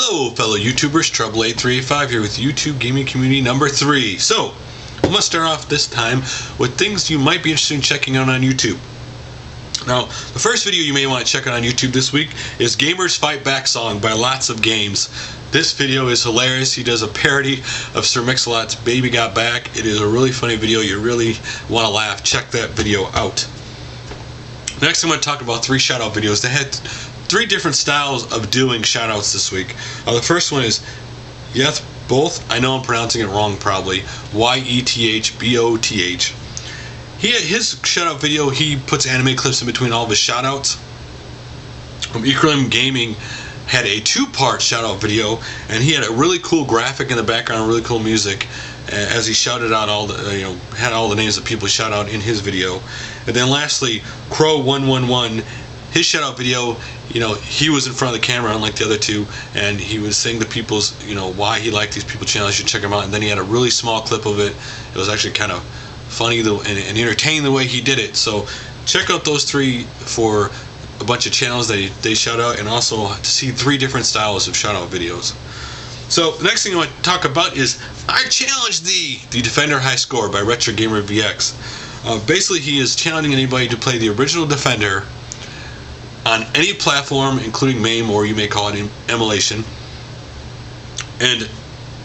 Hello fellow YouTubers, Trouble8385 here with YouTube Gaming Community number 3. So, I'm going to start off this time with things you might be interested in checking out on YouTube. Now, the first video you may want to check out on YouTube this week is Gamers Fight Back Song by Lots of Games. This video is hilarious. He does a parody of Sir Mix-a-Lot's Baby Got Back. It is a really funny video. You really want to laugh. Check that video out. Next, I'm going to talk about 3 shoutout videos. They had 3 different styles of doing shoutouts this week. The first one is Yethboth. I know I'm pronouncing it wrong probably. Yethboth. His shoutout video, he puts anime clips in between all of his shoutouts. Equilibriumgaming had a 2-part shoutout video, and he had a really cool graphic in the background, really cool music, as he shouted out all the, had all the names of people he shout out in his video. And then lastly, Crow111, his shoutout video, he was in front of the camera unlike the other 2, and he was saying to people's, why he liked these people's channels. You should check him out. And then he had a really small clip of it. It was actually kind of funny and entertaining the way he did it. So check out those 3 for a bunch of channels that they shout out, and also to see 3 different styles of shout out videos. So the next thing I want to talk about is I Challenge Thee, the Defender High Score by RetrogamerVX. Basically, he is challenging anybody to play the original Defender on any platform, including MAME, or you may call it emulation, and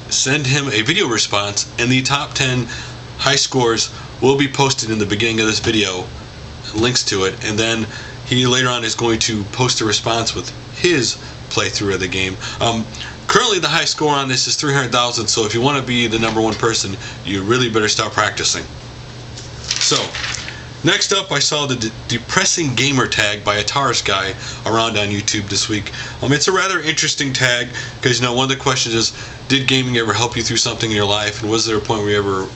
send him a video response, and the top 10 high scores will be posted in the beginning of this video, links to it, and then he later on is going to post a response with his playthrough of the game. Currently the high score on this is 300,000, so if you want to be the #1 person, you really better start practicing. So, next up, I saw the Depressing gamer tag by Ataristguy around on YouTube this week. It's a rather interesting tag, because one of the questions is, did gaming ever help you through something in your life, and was there a point where you ever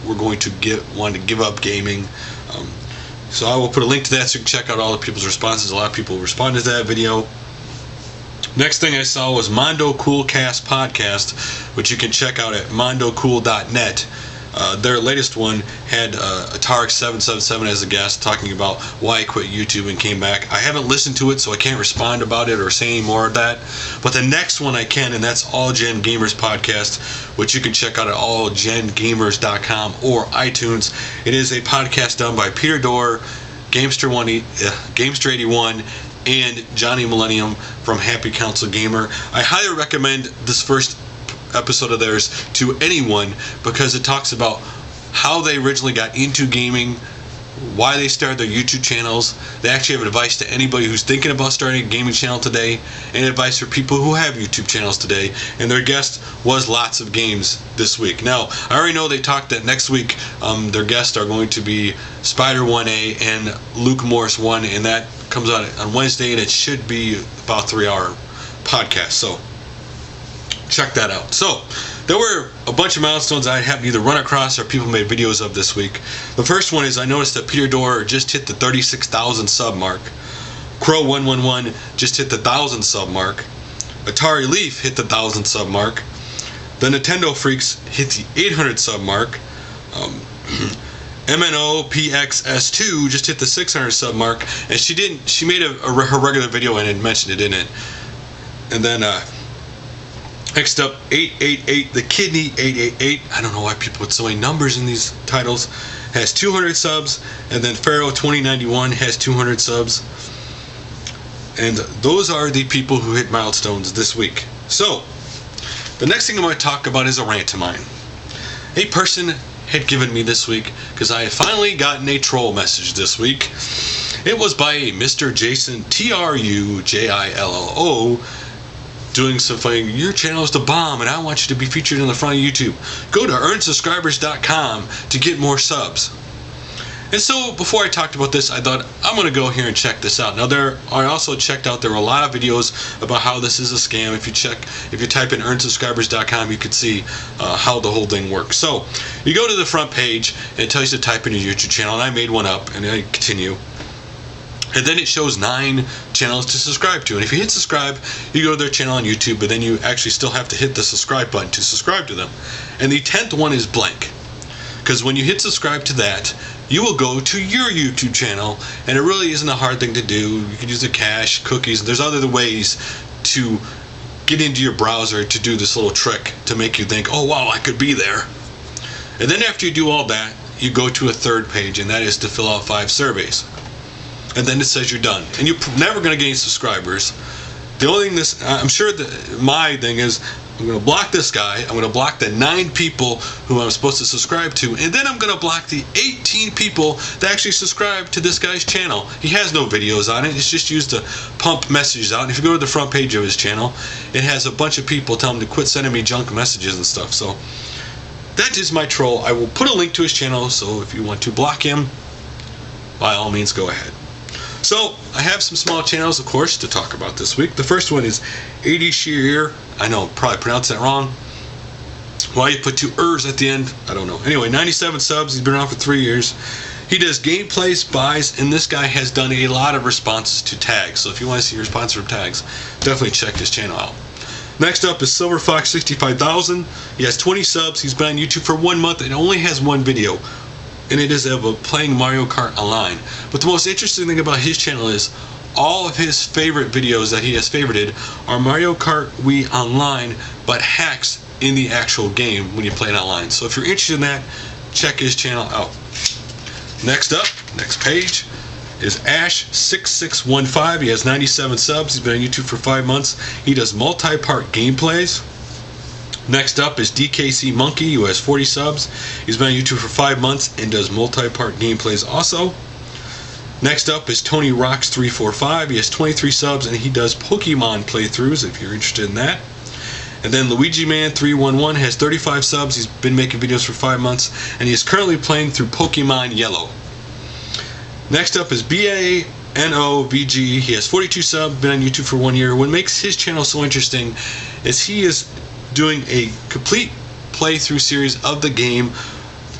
were going to want to give up gaming? So I will put a link to that so you can check out all the people's responses. A lot of people responded to that video. Next thing I saw was Mondo Coolcast Podcast, which you can check out at mondocool.net. Their latest one had Ataristguy777 as a guest, talking about why he quit YouTube and came back. I haven't listened to it, so I can't respond about it or say any more of that. But the next one I can, and that's AllGenGamers Podcast, which you can check out at allgengamers.com or iTunes. It is a podcast done by Peter Dorr, Gamester81, and Johnny Millennium from Happy Council Gamer. I highly recommend this first episode of theirs to anyone, because it talks about how they originally got into gaming, why they started their YouTube channels. They actually have advice to anybody who's thinking about starting a gaming channel today, and advice for people who have YouTube channels today. And their guest was Lots of Games this week. Now, I already know they talked that next week their guests are going to be Spider1A and Luke Morris 1, and that comes out on Wednesday, and it should be about a 3-hour podcast. So check that out. So there were a bunch of milestones I happened to either run across or people made videos of this week. The first one is I noticed that Peter Dorr just hit the 36,000 sub mark. Crow111 just hit the 1,000 sub mark. Atari Leaf hit the 1,000 sub mark. The Nintendo Freaks hit the 800 sub mark. MNOPXS2 just hit the 600 sub mark, and she made her regular video and had mentioned it in it. And then next up, 888, the Kidney 888. I don't know why people put so many numbers in these titles. Has 200 subs, and then Pharaoh 2091 has 200 subs. And those are the people who hit milestones this week. So, the next thing I'm going to talk about is a rant of mine. A person had given me this week, because I had finally gotten a troll message this week. It was by MrJasonTrujillo, doing something, your channel is the bomb and I want you to be featured in the front of YouTube. Go to earnsubscribers.com to get more subs. And so before I talked about this, I thought I'm going to go here and check this out. Now I also checked out, there were a lot of videos about how this is a scam. If you type in earnsubscribers.com, you can see how the whole thing works. So you go to the front page and it tells you to type in your YouTube channel, and I made one up, and I continue. And then it shows 9 channels to subscribe to. And if you hit subscribe, you go to their channel on YouTube, but then you actually still have to hit the subscribe button to subscribe to them. And the 10th one is blank, because when you hit subscribe to that, you will go to your YouTube channel, and it really isn't a hard thing to do. You can use the cache, cookies, there's other ways to get into your browser to do this little trick to make you think, oh wow, I could be there. And then after you do all that, you go to a third page, and that is to fill out 5 surveys. And then it says you're done. And you're never going to get any subscribers. The only thing I'm sure that my thing is, I'm going to block this guy, I'm going to block the 9 people who I'm supposed to subscribe to, and then I'm going to block the 18 people that actually subscribe to this guy's channel. He has no videos on it, it's just used to pump messages out. And if you go to the front page of his channel, it has a bunch of people telling him to quit sending me junk messages and stuff. So that is my troll. I will put a link to his channel, so if you want to block him, by all means go ahead. So, I have some small channels, of course, to talk about this week. The first one is 80 Sheer. I know, probably pronounced that wrong. Why you put 2 ers at the end, I don't know. Anyway, 97 subs. He's been around for 3 years. He does gameplays, buys, and this guy has done a lot of responses to tags. So if you want to see responses from tags, definitely check his channel out. Next up is SilverFox65,000. He has 20 subs. He's been on YouTube for 1 month and only has 1 video. And it is of playing Mario Kart Online. But the most interesting thing about his channel is all of his favorite videos that he has favorited are Mario Kart Wii Online, but hacks in the actual game when you play it online. So if you're interested in that, check his channel out. Next up, next page, is Ash6615. He has 97 subs. He's been on YouTube for 5 months. He does multi-part gameplays. Next up is DKC Monkey, who has 40 subs. He's been on YouTube for 5 months and does multi-part gameplays also. Next up is Tony Rocks 345. He has 23 subs and he does Pokemon playthroughs if you're interested in that. And then Luigi Man 311 has 35 subs. He's been making videos for 5 months and he is currently playing through Pokemon Yellow. Next up is BANOVG. He has 42 subs, been on YouTube for 1 year. What makes his channel so interesting is he is doing a complete playthrough series of the game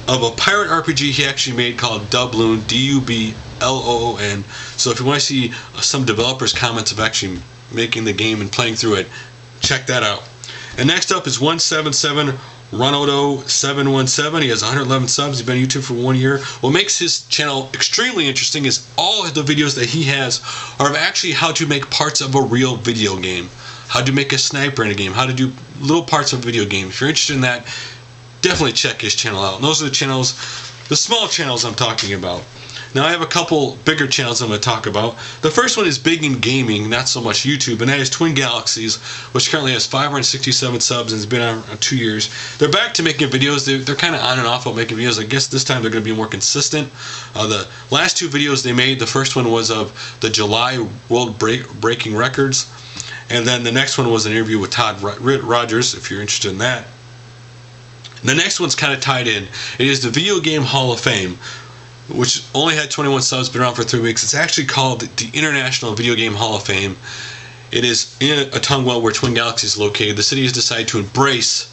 of a pirate RPG he actually made called Dubloon, D-U-B-L-O-O-N. So if you want to see some developers' comments of actually making the game and playing through it, check that out. And next up is 177 Ronodo717. He has 111 subs. He's been on YouTube for 1 year. What makes his channel extremely interesting is all of the videos that he has are of actually how to make parts of a real video game. How to make a sniper in a game, how to do little parts of a video game. If you're interested in that, definitely check his channel out. And those are the channels, the small channels I'm talking about. Now I have a couple bigger channels I'm going to talk about. The first one is big in gaming, not so much YouTube, and that is Twin Galaxies, which currently has 567 subs and has been on 2 years. They're back to making videos. They're kind of on and off about making videos. I guess this time they're going to be more consistent. The last 2 videos they made, the first one was of the July World Breaking Records. And then the next one was an interview with Todd Rogers, if you're interested in that. The next one's kind of tied in. It is the Video Game Hall of Fame, which only had 21 subs, been around for 3 weeks. It's actually called the International Video Game Hall of Fame. It is in Atungwa, where Twin Galaxies is located. The city has decided to embrace,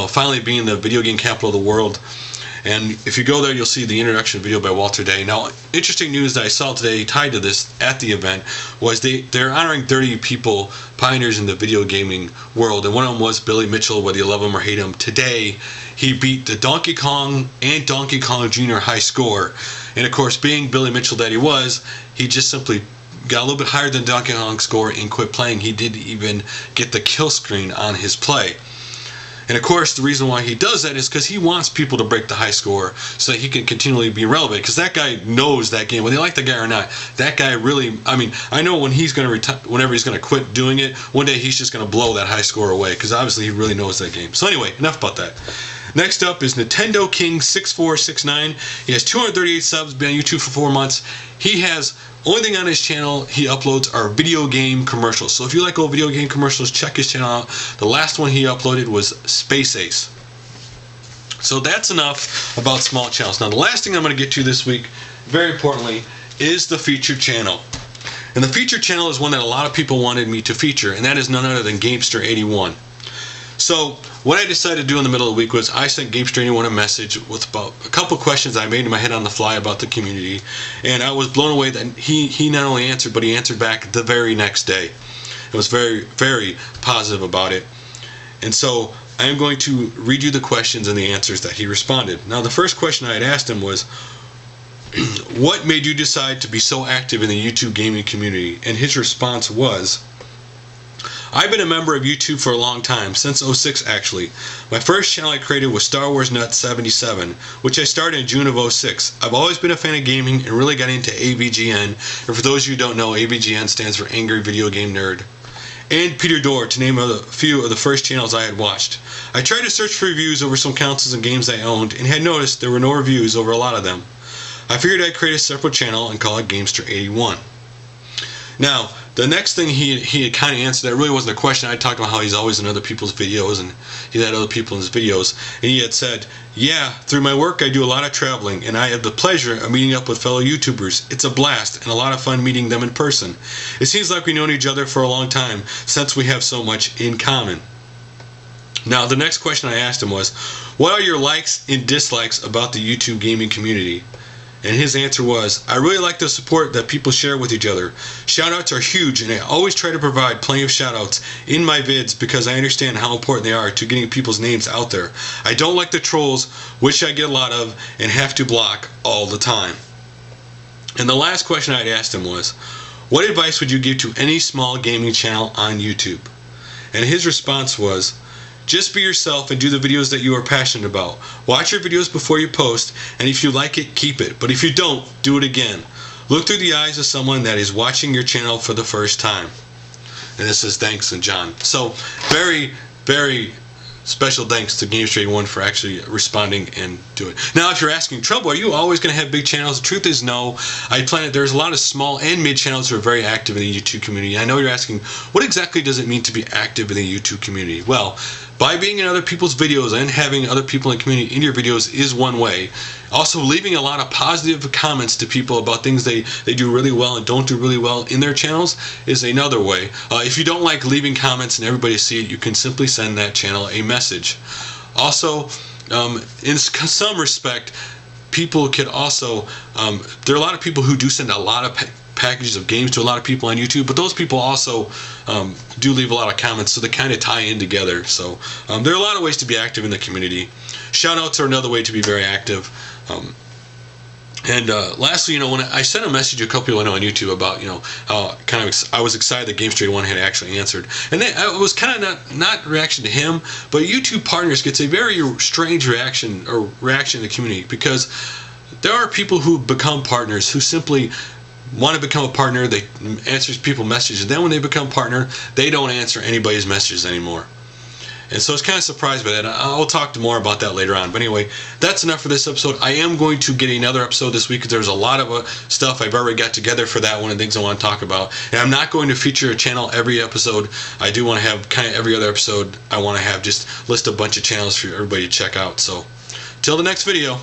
finally being the video game capital of the world. And if you go there, you'll see the introduction video by Walter Day. Now, interesting news that I saw today tied to this at the event was they're honoring 30 people, pioneers in the video gaming world. And one of them was Billy Mitchell, whether you love him or hate him. Today, he beat the Donkey Kong and Donkey Kong Jr. high score. And of course, being Billy Mitchell that he was, he just simply got a little bit higher than Donkey Kong score and quit playing. He didn't even get the kill screen on his play. And of course, the reason why he does that is because he wants people to break the high score so that he can continually be relevant. Because that guy knows that game, whether you like the guy or not. That guy really, I know when he's going to retire, whenever he's going to quit doing it, one day he's just going to blow that high score away. Because obviously he really knows that game. So anyway, enough about that. Next up is Nintendo King 6469. He has 238 subs, been on YouTube for 4 months. He has, only thing on his channel he uploads are video game commercials. So if you like old video game commercials, check his channel out. The last one he uploaded was Space Ace. So that's enough about small channels. Now the last thing I'm going to get to this week, very importantly, is the featured channel. And the featured channel is one that a lot of people wanted me to feature, and that is none other than Gamester81. So what I decided to do in the middle of the week was I sent Gamester81 a message with about a couple questions I made in my head on the fly about the community, and I was blown away that he not only answered, but he answered back the very next day. It was very, very positive about it. And so I am going to read you the questions and the answers that he responded. Now the first question I had asked him was, what made you decide to be so active in the YouTube gaming community? And his response was, I've been a member of YouTube for a long time, since '06 actually. My first channel I created was Star Wars Nut 77, which I started in June of '06. I've always been a fan of gaming and really got into AVGN, and for those of you who don't know, AVGN stands for Angry Video Game Nerd. And Peter Dorr, to name a few of the first channels I had watched. I tried to search for reviews over some consoles and games I owned, and had noticed there were no reviews over a lot of them. I figured I'd create a separate channel and call it Gamester81. Now, the next thing he had kind of answered, that really wasn't a question. I talked about how he's always in other people's videos, and he had other people in his videos, and he had said, yeah, through my work I do a lot of traveling, and I have the pleasure of meeting up with fellow YouTubers. It's a blast, and a lot of fun meeting them in person. It seems like we've known each other for a long time, since we have so much in common. Now, the next question I asked him was, what are your likes and dislikes about the YouTube gaming community? And his answer was, I really like the support that people share with each other. Shoutouts are huge, and I always try to provide plenty of shoutouts in my vids because I understand how important they are to getting people's names out there. I don't like the trolls, which I get a lot of, and have to block all the time. And the last question I'd asked him was, what advice would you give to any small gaming channel on YouTube? And his response was, just be yourself and do the videos that you are passionate about. Watch your videos before you post, and if you like it, keep it. But if you don't, do it again. Look through the eyes of someone that is watching your channel for the first time. And this is thanks and John. So very, very special thanks to Gamester81 for actually responding and doing it. Now, if you're asking, Trouble, are you always going to have big channels? The truth is no. There's a lot of small and mid channels who are very active in the YouTube community. I know you're asking, what exactly does it mean to be active in the YouTube community? Well, by being in other people's videos and having other people in the community in your videos is one way. Also, leaving a lot of positive comments to people about things they do really well and don't do really well in their channels is another way. If you don't like leaving comments and everybody see it, you can simply send that channel a message. Also, in some respect, people could also, there are a lot of people who do send a lot of packages of games to a lot of people on YouTube, but those people also do leave a lot of comments, so they kind of tie in together. So there are a lot of ways to be active in the community. Shoutouts are another way to be very active. Lastly, when I sent a message to a couple people I know on YouTube about, how I was excited that Gamester81 had actually answered, and it was kind of not reaction to him, but YouTube Partners gets a very strange reaction in the community, because there are people who become partners who simply want to become a partner. They answer people messages, and then when they become partner, they don't answer anybody's messages anymore. And so I was kind of surprised by that. I'll talk more about that later on. But anyway, that's enough for this episode. I am going to get another episode this week because there's a lot of stuff I've already got together for that one and things I want to talk about. And I'm not going to feature a channel every episode. I do want to have kind of every other episode. I want to have just list a bunch of channels for everybody to check out. So, till the next video.